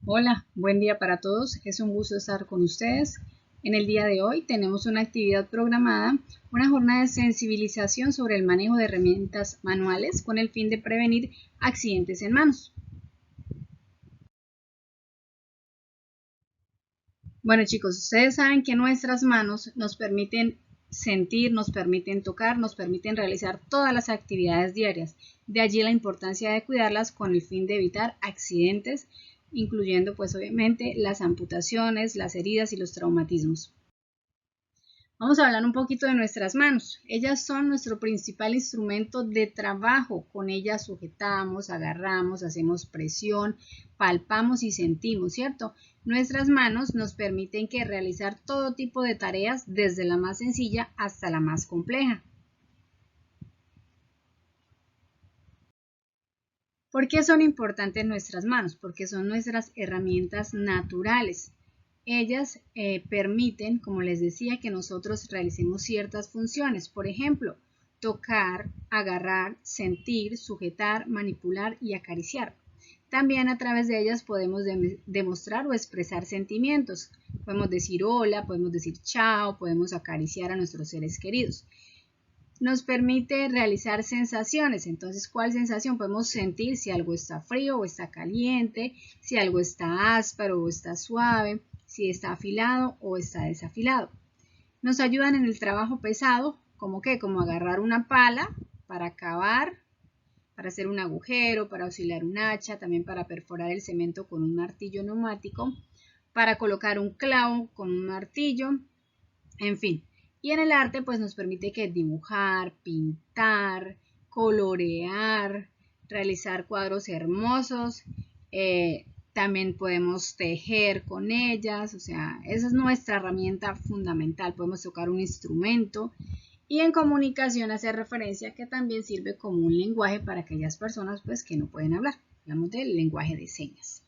Hola, buen día para todos. Es un gusto estar con ustedes. En el día de hoy tenemos una actividad programada, una jornada de sensibilización sobre el manejo de herramientas manuales con el fin de prevenir accidentes en manos. Bueno chicos, ustedes saben que nuestras manos nos permiten sentir, nos permiten tocar, nos permiten realizar todas las actividades diarias. De allí la importancia de cuidarlas con el fin de evitar accidentes, incluyendo pues obviamente las amputaciones, las heridas y los traumatismos. Vamos a hablar un poquito de nuestras manos. Ellas son nuestro principal instrumento de trabajo. Con ellas sujetamos, agarramos, hacemos presión, palpamos y sentimos, ¿cierto? Nuestras manos nos permiten realizar todo tipo de tareas, desde la más sencilla hasta la más compleja. ¿Por qué son importantes nuestras manos? Porque son nuestras herramientas naturales. Ellas permiten, como les decía, que nosotros realicemos ciertas funciones. Por ejemplo, tocar, agarrar, sentir, sujetar, manipular y acariciar. También a través de ellas podemos demostrar o expresar sentimientos. Podemos decir hola, podemos decir chao, podemos acariciar a nuestros seres queridos. Nos permite realizar sensaciones. Entonces, ¿cuál sensación? Podemos sentir si algo está frío o está caliente, si algo está áspero o está suave, si está afilado o está desafilado. Nos ayudan en el trabajo pesado, como agarrar una pala para cavar, para hacer un agujero, para auxiliar un hacha, también para perforar el cemento con un martillo neumático, para colocar un clavo con un martillo, en fin. Y en el arte pues nos permite dibujar, pintar, colorear, realizar cuadros hermosos, también podemos tejer con ellas, o sea, esa es nuestra herramienta fundamental. Podemos tocar un instrumento y en comunicación hacer referencia que también sirve como un lenguaje para aquellas personas pues que no pueden hablar. Hablamos del lenguaje de señas.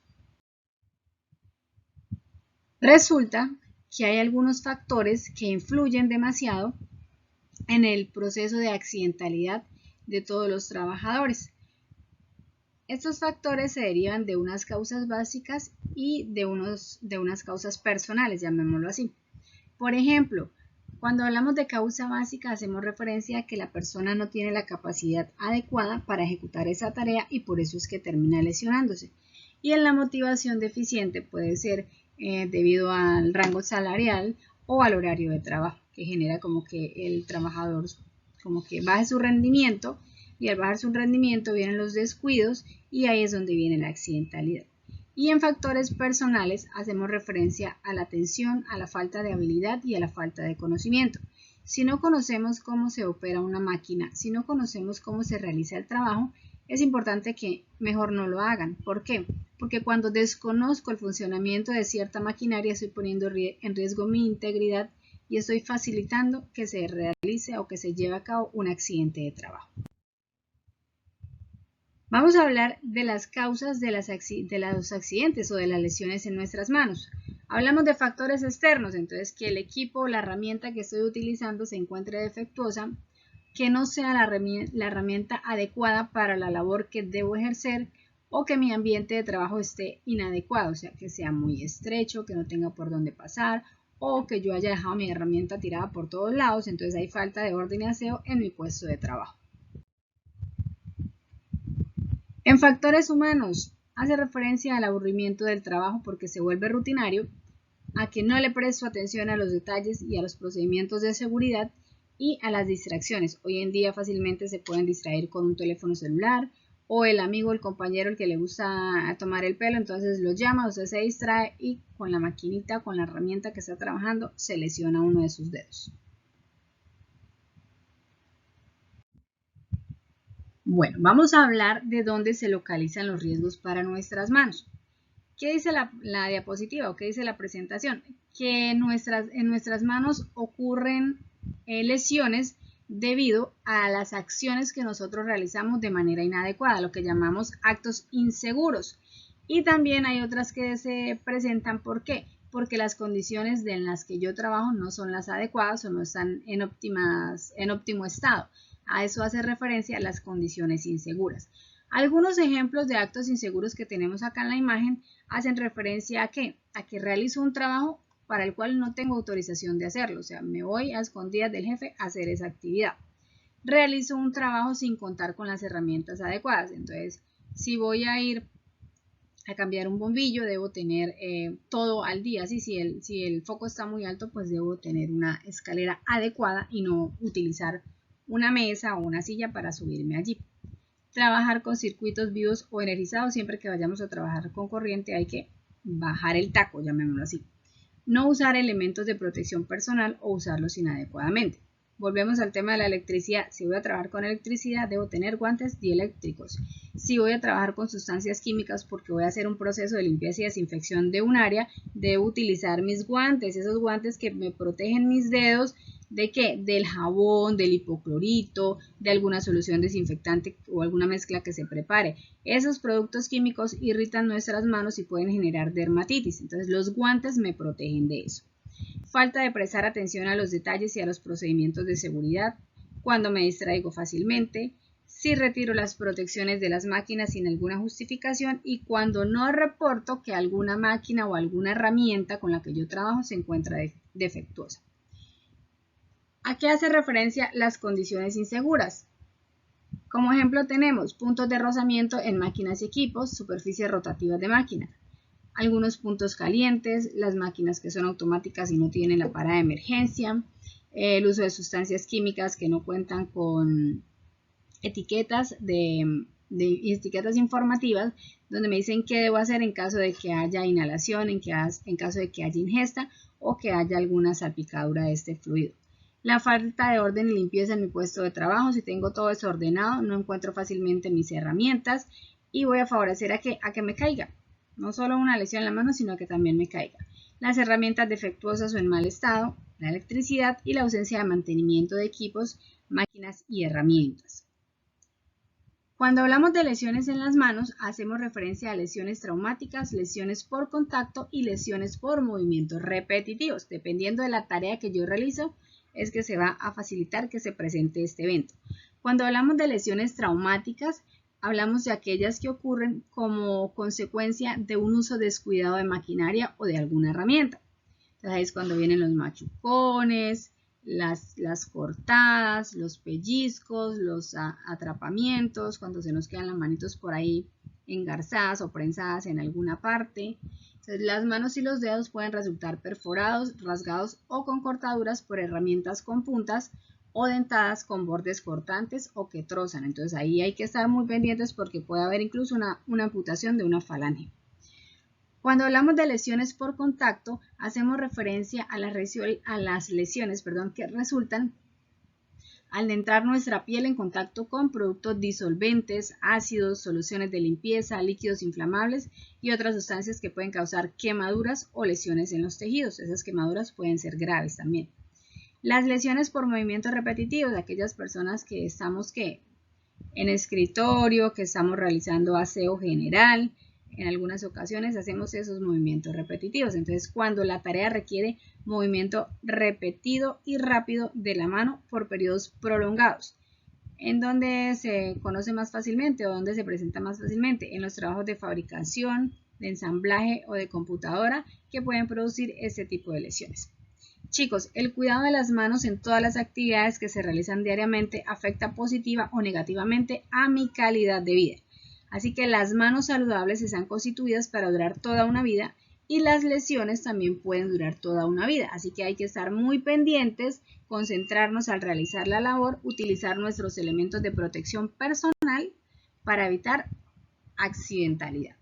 Resulta que hay algunos factores que influyen demasiado en el proceso de accidentalidad de todos los trabajadores. Estos factores se derivan de unas causas básicas y de unas causas personales, llamémoslo así. Por ejemplo, cuando hablamos de causa básica hacemos referencia a que la persona no tiene la capacidad adecuada para ejecutar esa tarea y por eso es que termina lesionándose. Y en la motivación deficiente puede ser debido al rango salarial o al horario de trabajo, que genera como que el trabajador como que baje su rendimiento, y al bajar su rendimiento vienen los descuidos y ahí es donde viene la accidentalidad. Y en factores personales hacemos referencia a la tensión, a la falta de habilidad y a la falta de conocimiento. Si no conocemos cómo se opera una máquina, si no conocemos cómo se realiza el trabajo, es importante que mejor no lo hagan. ¿Por qué? Porque cuando desconozco el funcionamiento de cierta maquinaria estoy poniendo en riesgo mi integridad y estoy facilitando que se realice o que se lleve a cabo un accidente de trabajo. Vamos a hablar de las causas de los accidentes o de las lesiones en nuestras manos. Hablamos de factores externos, entonces que el equipo o la herramienta que estoy utilizando se encuentre defectuosa, que no sea la herramienta adecuada para la labor que debo ejercer o que mi ambiente de trabajo esté inadecuado, o sea, que sea muy estrecho, que no tenga por dónde pasar o que yo haya dejado mi herramienta tirada por todos lados, entonces hay falta de orden y aseo en mi puesto de trabajo. En factores humanos, hace referencia al aburrimiento del trabajo porque se vuelve rutinario, a que no le presto atención a los detalles y a los procedimientos de seguridad y a las distracciones. Hoy en día fácilmente se pueden distraer con un teléfono celular o el amigo, el compañero, el que le gusta tomar el pelo, entonces lo llama, usted se distrae y con la maquinita, con la herramienta que está trabajando, se lesiona uno de sus dedos. Bueno, vamos a hablar de dónde se localizan los riesgos para nuestras manos. ¿Qué dice la diapositiva o qué dice la presentación? Que en nuestras manos ocurren lesiones debido a las acciones que nosotros realizamos de manera inadecuada, lo que llamamos actos inseguros. Y también hay otras que se presentan, ¿por qué? Porque las condiciones en las que yo trabajo no son las adecuadas o no están en óptimo estado. A eso hace referencia a las condiciones inseguras. Algunos ejemplos de actos inseguros que tenemos acá en la imagen hacen referencia a ¿qué? A que realizo un trabajo para el cual no tengo autorización de hacerlo, o sea, me voy a escondidas del jefe a hacer esa actividad. Realizo un trabajo sin contar con las herramientas adecuadas, entonces si voy a ir a cambiar un bombillo debo tener todo al día, si el foco está muy alto pues debo tener una escalera adecuada y no utilizar una mesa o una silla para subirme allí. Trabajar con circuitos vivos o energizados, siempre que vayamos a trabajar con corriente hay que bajar el taco, llamémoslo así. No usar elementos de protección personal o usarlos inadecuadamente. Volvemos al tema de la electricidad. Si voy a trabajar con electricidad, debo tener guantes dieléctricos. Si voy a trabajar con sustancias químicas porque voy a hacer un proceso de limpieza y desinfección de un área, debo utilizar mis guantes, esos guantes que me protegen mis dedos. ¿De qué? Del jabón, del hipoclorito, de alguna solución desinfectante o alguna mezcla que se prepare. Esos productos químicos irritan nuestras manos y pueden generar dermatitis. Entonces los guantes me protegen de eso. Falta de prestar atención a los detalles y a los procedimientos de seguridad. Cuando me distraigo fácilmente. Si retiro las protecciones de las máquinas sin alguna justificación y cuando no reporto que alguna máquina o alguna herramienta con la que yo trabajo se encuentra defectuosa. ¿A qué hace referencia las condiciones inseguras? Como ejemplo tenemos puntos de rozamiento en máquinas y equipos, superficies rotativas de máquina, algunos puntos calientes, las máquinas que son automáticas y no tienen la parada de emergencia, el uso de sustancias químicas que no cuentan con etiquetas etiquetas informativas donde me dicen qué debo hacer en caso de que haya inhalación, en caso de que haya ingesta o que haya alguna salpicadura de este fluido. La falta de orden y limpieza en mi puesto de trabajo, si tengo todo desordenado, no encuentro fácilmente mis herramientas y voy a favorecer a que me caiga. No solo una lesión en la mano, sino que también me caiga. Las herramientas defectuosas o en mal estado, la electricidad y la ausencia de mantenimiento de equipos, máquinas y herramientas. Cuando hablamos de lesiones en las manos, hacemos referencia a lesiones traumáticas, lesiones por contacto y lesiones por movimientos repetitivos. Dependiendo de la tarea que yo realizo, es que se va a facilitar que se presente este evento. Cuando hablamos de lesiones traumáticas, hablamos de aquellas que ocurren como consecuencia de un uso descuidado de maquinaria o de alguna herramienta. Entonces ahí es cuando vienen los machucones, las cortadas, los pellizcos, los atrapamientos, cuando se nos quedan las manitos por ahí engarzadas o prensadas en alguna parte. Entonces, las manos y los dedos pueden resultar perforados, rasgados o con cortaduras por herramientas con puntas o dentadas con bordes cortantes o que trozan. Entonces ahí hay que estar muy pendientes porque puede haber incluso una amputación de una falange. Cuando hablamos de lesiones por contacto, hacemos referencia a las lesiones que resultan al entrar nuestra piel en contacto con productos disolventes, ácidos, soluciones de limpieza, líquidos inflamables y otras sustancias que pueden causar quemaduras o lesiones en los tejidos. Esas quemaduras pueden ser graves también. Las lesiones por movimientos repetitivos, aquellas personas que estamos en escritorio, que estamos realizando aseo general, en algunas ocasiones hacemos esos movimientos repetitivos. Entonces, cuando la tarea requiere movimiento repetido y rápido de la mano por periodos prolongados, ¿en dónde se conoce más fácilmente o dónde se presenta más fácilmente? En los trabajos de fabricación, de ensamblaje o de computadora que pueden producir este tipo de lesiones. Chicos, el cuidado de las manos en todas las actividades que se realizan diariamente afecta positiva o negativamente a mi calidad de vida. Así que las manos saludables están constituidas para durar toda una vida y las lesiones también pueden durar toda una vida. Así que hay que estar muy pendientes, concentrarnos al realizar la labor, utilizar nuestros elementos de protección personal para evitar accidentalidad.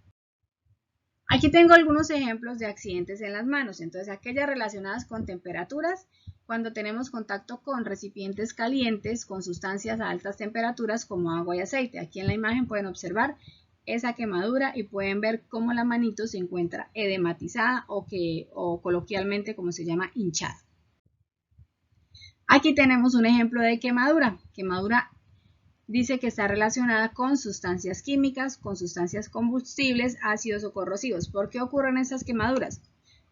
Aquí tengo algunos ejemplos de accidentes en las manos. Entonces, aquellas relacionadas con temperaturas, cuando tenemos contacto con recipientes calientes, con sustancias a altas temperaturas como agua y aceite. Aquí en la imagen pueden observar esa quemadura y pueden ver cómo la manito se encuentra edematizada o coloquialmente como se llama hinchada. Aquí tenemos un ejemplo de quemadura. Quemadura dice que está relacionada con sustancias químicas, con sustancias combustibles, ácidos o corrosivos. ¿Por qué ocurren estas quemaduras?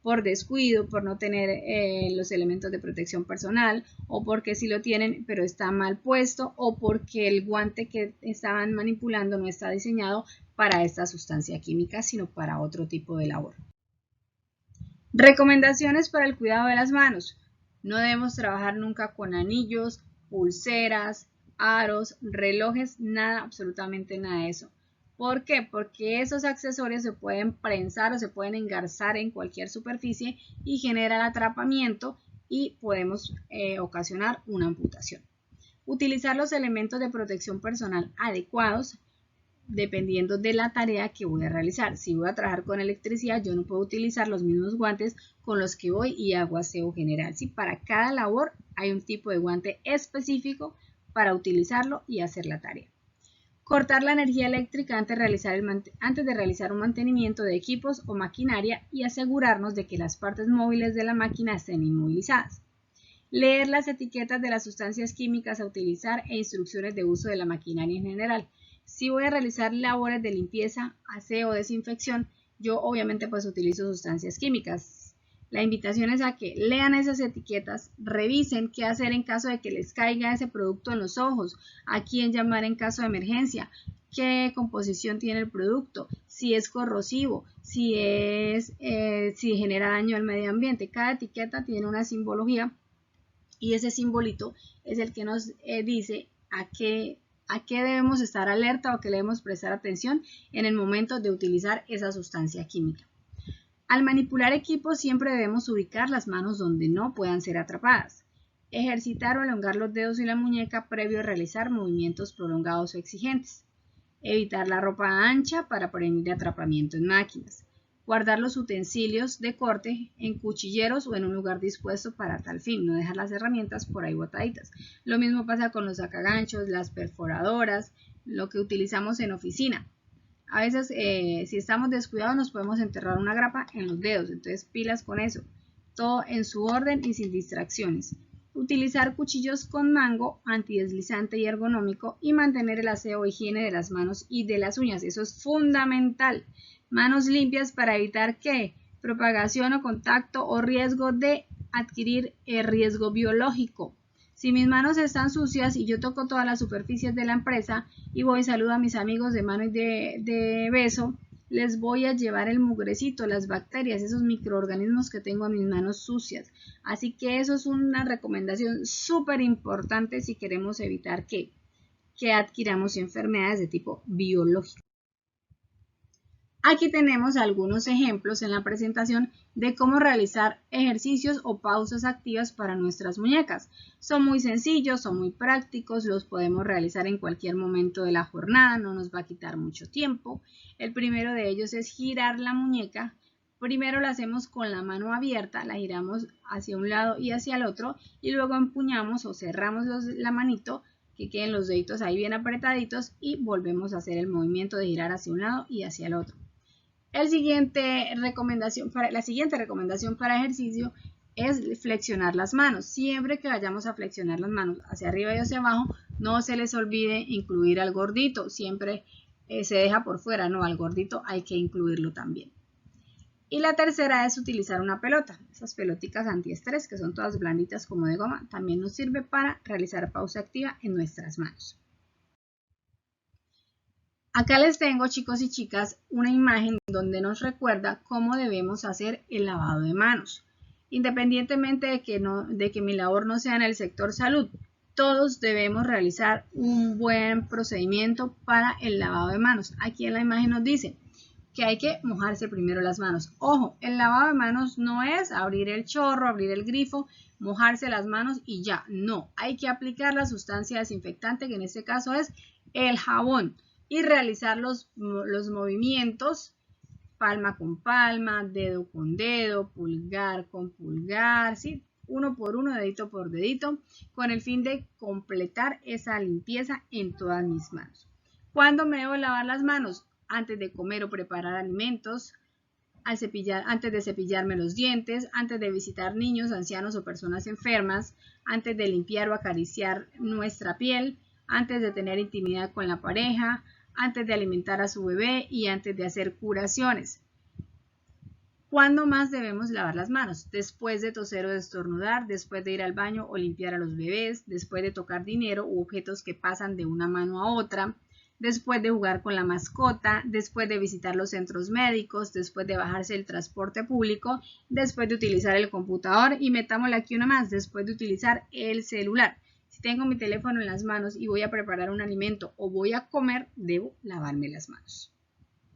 por descuido, por no tener los elementos de protección personal, o porque sí lo tienen pero está mal puesto, o porque el guante que estaban manipulando no está diseñado para esta sustancia química, sino para otro tipo de labor. Recomendaciones para el cuidado de las manos. No debemos trabajar nunca con anillos, pulseras, aros, relojes, nada, absolutamente nada de eso. ¿Por qué? Porque esos accesorios se pueden prensar o se pueden engarzar en cualquier superficie y generar atrapamiento y podemos ocasionar una amputación. Utilizar los elementos de protección personal adecuados dependiendo de la tarea que voy a realizar. Si voy a trabajar con electricidad, yo no puedo utilizar los mismos guantes con los que voy y hago aseo general. ¿Sí? Para cada labor hay un tipo de guante específico para utilizarlo y hacer la tarea. Cortar la energía eléctrica antes de realizar un mantenimiento de equipos o maquinaria y asegurarnos de que las partes móviles de la máquina estén inmovilizadas. Leer las etiquetas de las sustancias químicas a utilizar e instrucciones de uso de la maquinaria en general. Si voy a realizar labores de limpieza, aseo o desinfección, yo obviamente pues utilizo sustancias químicas. La invitación es a que lean esas etiquetas, revisen qué hacer en caso de que les caiga ese producto en los ojos, a quién llamar en caso de emergencia, qué composición tiene el producto, si es corrosivo, si genera daño al medio ambiente. Cada etiqueta tiene una simbología y ese simbolito es el que nos dice a qué debemos estar alerta o que debemos prestar atención en el momento de utilizar esa sustancia química. Al manipular equipos siempre debemos ubicar las manos donde no puedan ser atrapadas. Ejercitar o elongar los dedos y la muñeca previo a realizar movimientos prolongados o exigentes. Evitar la ropa ancha para prevenir atrapamiento en máquinas. Guardar los utensilios de corte en cuchilleros o en un lugar dispuesto para tal fin, no dejar las herramientas por ahí botaditas. Lo mismo pasa con los sacaganchos, las perforadoras, lo que utilizamos en oficina. A veces si estamos descuidados nos podemos enterrar una grapa en los dedos, entonces pilas con eso. Todo en su orden y sin distracciones. Utilizar cuchillos con mango, antideslizante y ergonómico y mantener el aseo o higiene de las manos y de las uñas. Eso es fundamental. Manos limpias para evitar que propagación o contacto o riesgo de adquirir riesgo biológico. Si mis manos están sucias y yo toco todas las superficies de la empresa y voy y saludo a mis amigos de mano y de beso, les voy a llevar el mugrecito, las bacterias, esos microorganismos que tengo en mis manos sucias. Así que eso es una recomendación súper importante si queremos evitar que adquiramos enfermedades de tipo biológico. Aquí tenemos algunos ejemplos en la presentación de cómo realizar ejercicios o pausas activas para nuestras muñecas. Son muy sencillos, son muy prácticos, los podemos realizar en cualquier momento de la jornada, no nos va a quitar mucho tiempo. El primero de ellos es girar la muñeca. Primero la hacemos con la mano abierta, la giramos hacia un lado y hacia el otro y luego empuñamos o cerramos la manito, que queden los deditos ahí bien apretaditos y volvemos a hacer el movimiento de girar hacia un lado y hacia el otro. La siguiente recomendación para ejercicio es flexionar las manos. Siempre que vayamos a flexionar las manos hacia arriba y hacia abajo, no se les olvide incluir al gordito. Siempre se deja por fuera, no, al gordito hay que incluirlo también. Y la tercera es utilizar una pelota. Esas pelotitas antiestrés que son todas blanditas como de goma, también nos sirve para realizar pausa activa en nuestras manos. Acá les tengo, chicos y chicas, una imagen donde nos recuerda cómo debemos hacer el lavado de manos. Independientemente de que mi labor no sea en el sector salud, todos debemos realizar un buen procedimiento para el lavado de manos. Aquí en la imagen nos dice que hay que mojarse primero las manos. Ojo, el lavado de manos no es abrir el chorro, abrir el grifo, mojarse las manos y ya. No, hay que aplicar la sustancia desinfectante, que en este caso es el jabón, y realizar los movimientos palma con palma, dedo con dedo, pulgar con pulgar, ¿sí? Uno por uno, dedito por dedito, con el fin de completar esa limpieza en todas mis manos. ¿Cuándo me debo lavar las manos? Antes de comer o preparar alimentos, antes de cepillarme los dientes, antes de visitar niños, ancianos o personas enfermas, antes de limpiar o acariciar nuestra piel, antes de tener intimidad con la pareja, antes de alimentar a su bebé y antes de hacer curaciones. ¿Cuándo más debemos lavar las manos? Después de toser o de estornudar, después de ir al baño o limpiar a los bebés, después de tocar dinero u objetos que pasan de una mano a otra, después de jugar con la mascota, después de visitar los centros médicos, después de bajarse el transporte público, después de utilizar el computador y metámosle aquí una más, después de utilizar el celular. Si tengo mi teléfono en las manos y voy a preparar un alimento o voy a comer, debo lavarme las manos.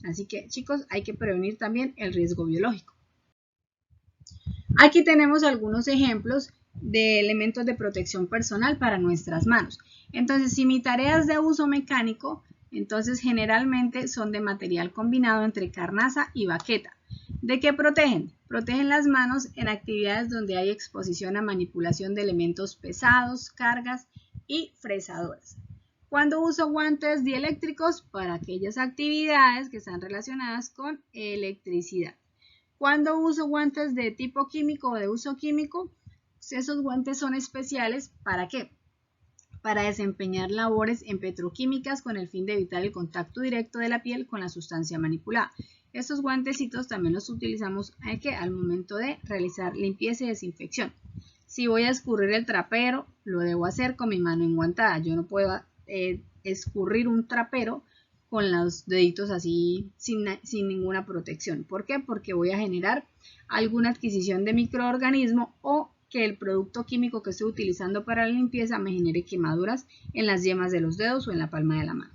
Así que, chicos, hay que prevenir también el riesgo biológico. Aquí tenemos algunos ejemplos de elementos de protección personal para nuestras manos. Entonces, si mi tarea es de uso mecánico, entonces generalmente son de material combinado entre carnaza y baqueta. ¿De qué protegen? Protegen las manos en actividades donde hay exposición a manipulación de elementos pesados, cargas y fresadoras. Cuando uso guantes dieléctricos para aquellas actividades que están relacionadas con electricidad. Cuando uso guantes de tipo químico o de uso químico, esos guantes son especiales ¿para qué? Para desempeñar labores en petroquímicas con el fin de evitar el contacto directo de la piel con la sustancia manipulada. Estos guantecitos también los utilizamos al momento de realizar limpieza y desinfección. Si voy a escurrir el trapero, lo debo hacer con mi mano enguantada. Yo no puedo escurrir un trapero con los deditos así sin ninguna protección. ¿Por qué? Porque voy a generar alguna adquisición de microorganismo o que el producto químico que estoy utilizando para la limpieza me genere quemaduras en las yemas de los dedos o en la palma de la mano.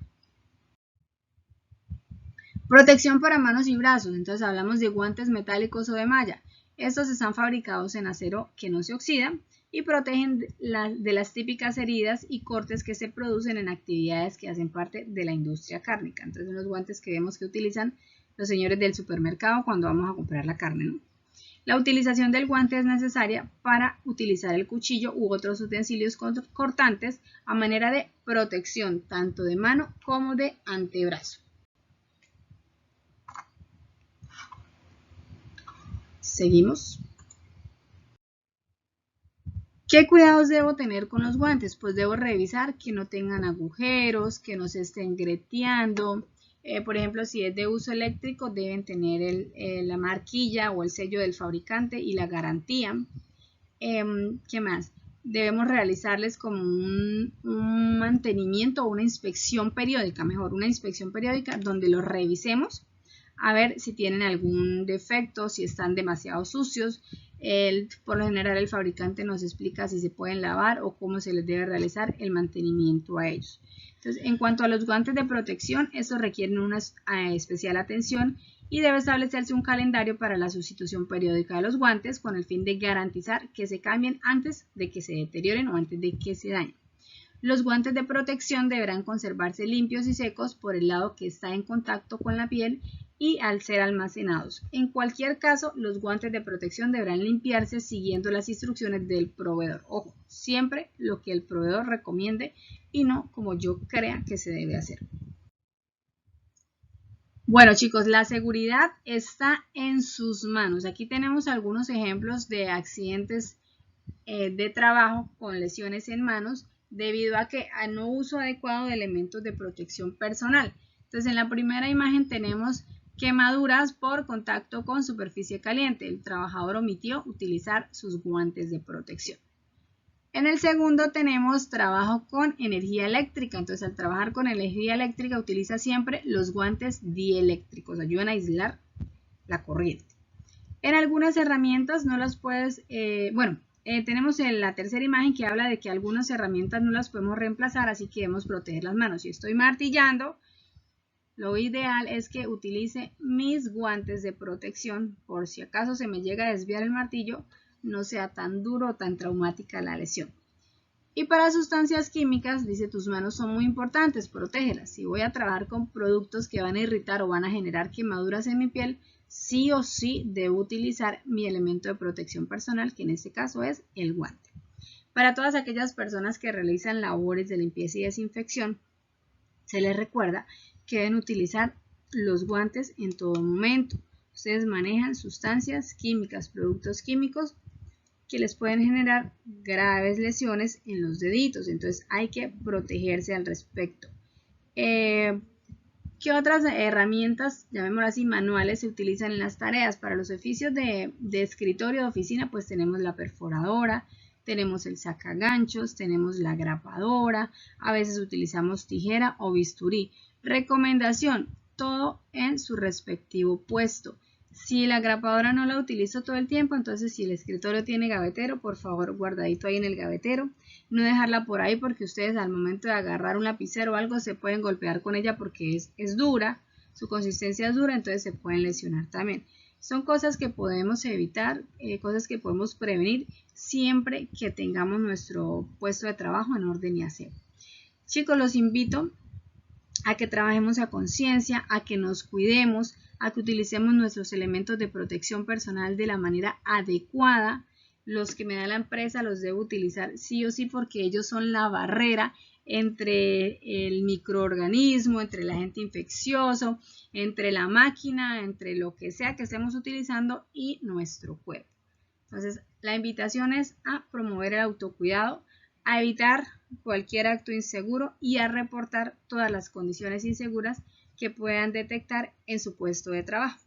Protección para manos y brazos. Entonces hablamos de guantes metálicos o de malla. Estos están fabricados en acero que no se oxida y protegen de las típicas heridas y cortes que se producen en actividades que hacen parte de la industria cárnica. Entonces son los guantes que vemos que utilizan los señores del supermercado cuando vamos a comprar la carne, ¿no? La utilización del guante es necesaria para utilizar el cuchillo u otros utensilios cortantes a manera de protección tanto de mano como de antebrazo. Seguimos. ¿Qué cuidados debo tener con los guantes? Pues debo revisar que no tengan agujeros, que no se estén greteando. Por ejemplo, si es de uso eléctrico, deben tener la marquilla o el sello del fabricante y la garantía. ¿Qué más? Debemos realizarles como un mantenimiento o una inspección periódica, mejor una inspección periódica donde los revisemos a ver si tienen algún defecto, si están demasiado sucios. Por lo general el fabricante nos explica si se pueden lavar o cómo se les debe realizar el mantenimiento a ellos. Entonces, en cuanto a los guantes de protección, estos requieren una especial atención y debe establecerse un calendario para la sustitución periódica de los guantes con el fin de garantizar que se cambien antes de que se deterioren o antes de que se dañen. Los guantes de protección deberán conservarse limpios y secos por el lado que está en contacto con la piel y al ser almacenados. En cualquier caso, los guantes de protección deberán limpiarse siguiendo las instrucciones del proveedor. Ojo, siempre lo que el proveedor recomiende y no como yo crea que se debe hacer. Bueno, chicos, la seguridad está en sus manos. Aquí tenemos algunos ejemplos de accidentes de trabajo con lesiones en manos debido a que a no uso adecuado de elementos de protección personal. Entonces, en la primera imagen tenemos quemaduras por contacto con superficie caliente. El trabajador omitió utilizar sus guantes de protección. En el segundo tenemos trabajo con energía eléctrica. Entonces, al trabajar con energía eléctrica utiliza siempre los guantes dieléctricos. Ayudan a aislar la corriente. En algunas herramientas no las puedes, tenemos la tercera imagen que habla de que algunas herramientas no las podemos reemplazar, así que debemos proteger las manos. Si estoy martillando, lo ideal es que utilice mis guantes de protección por si acaso se me llega a desviar el martillo, no sea tan duro o tan traumática la lesión. Y para sustancias químicas, dice, tus manos son muy importantes, protégelas. Si voy a trabajar con productos que van a irritar o van a generar quemaduras en mi piel, sí o sí debo utilizar mi elemento de protección personal, que en este caso es el guante. Para todas aquellas personas que realizan labores de limpieza y desinfección, se les recuerda que deben utilizar los guantes en todo momento. Ustedes manejan sustancias químicas, productos químicos que les pueden generar graves lesiones en los deditos, entonces hay que protegerse al respecto. ¿Qué otras herramientas, llamémoslo así, manuales se utilizan en las tareas? Para los oficios de escritorio, de oficina, pues tenemos la perforadora, tenemos el sacaganchos, tenemos la grapadora, a veces utilizamos tijera o bisturí. Recomendación, todo en su respectivo puesto. Si la grapadora no la utilizo todo el tiempo, entonces si el escritorio tiene gavetero, por favor guardadito ahí en el gavetero. No dejarla por ahí porque ustedes al momento de agarrar un lapicero o algo se pueden golpear con ella porque es dura, su consistencia es dura, entonces se pueden lesionar también. Son cosas que podemos evitar, cosas que podemos prevenir siempre que tengamos nuestro puesto de trabajo en orden y aseo. Chicos, los invito a que trabajemos a conciencia, a que nos cuidemos, a que utilicemos nuestros elementos de protección personal de la manera adecuada. Los que me da la empresa los debo utilizar sí o sí porque ellos son la barrera entre el microorganismo, entre el agente infeccioso, entre la máquina, entre lo que sea que estemos utilizando y nuestro cuerpo. Entonces, la invitación es a promover el autocuidado, a evitar cualquier acto inseguro y a reportar todas las condiciones inseguras que puedan detectar en su puesto de trabajo.